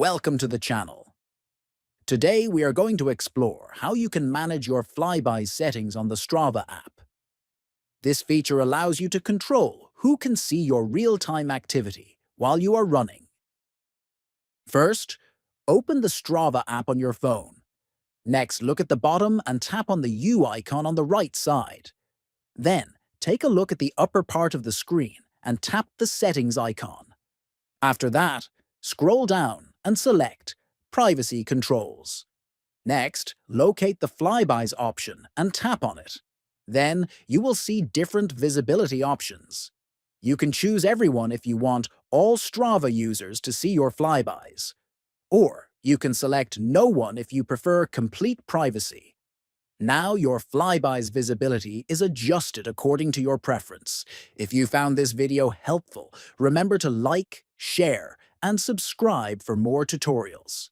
Welcome to the channel. Today we are going to explore how you can manage your Flybys settings on the Strava app. This feature allows you to control who can see your real-time activity while you are running. First, open the Strava app on your phone. Next, look at the bottom and tap on the U icon on the right side. Then, take a look at the upper part of the screen and tap the Settings icon. After that, scroll down and select Privacy Controls. Next, locate the Flybys option and tap on it. Then, you will see different visibility options. You can choose everyone if you want all Strava users to see your Flybys. Or you can select no one if you prefer complete privacy. Now your Flybys visibility is adjusted according to your preference. If you found this video helpful, remember to like, share, and subscribe for more tutorials.